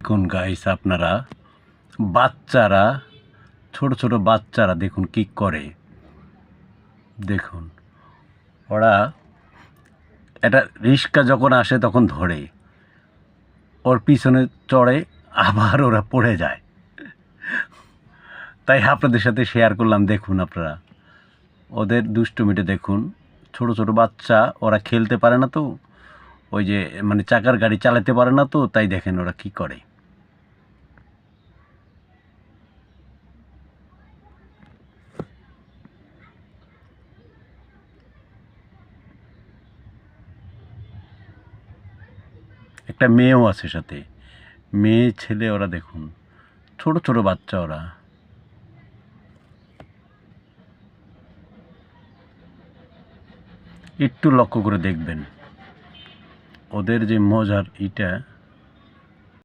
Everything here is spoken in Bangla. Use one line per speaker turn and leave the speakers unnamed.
দেখুন গাইস, আপনারা বাচ্চারা, ছোট ছোট বাচ্চারা দেখুন কি করে। দেখুন ওরা এটা রিস্কা যখন আসে তখন ধরে ওর পিছনে চড়ে, আবার ওরা পড়ে যায়। তাই আপনাদের সাথে শেয়ার করলাম। দেখুন আপনারা ওদের দুষ্টুমিটা দেখুন। ছোট ছোট বাচ্চা, ওরা খেলতে পারে না তো, ওই যে মানে চাকার গাড়ি চালাতে পারে না তো, তাই দেখেন ওরা কি করে। একটা মেয়েও আছে সাথে, মেয়ে ছেলে। ওরা দেখুন ছোট ছোট বাচ্চা, ওরা একটু লক্ষ্য করে দেখবেন ওদের যে মজার ইটা।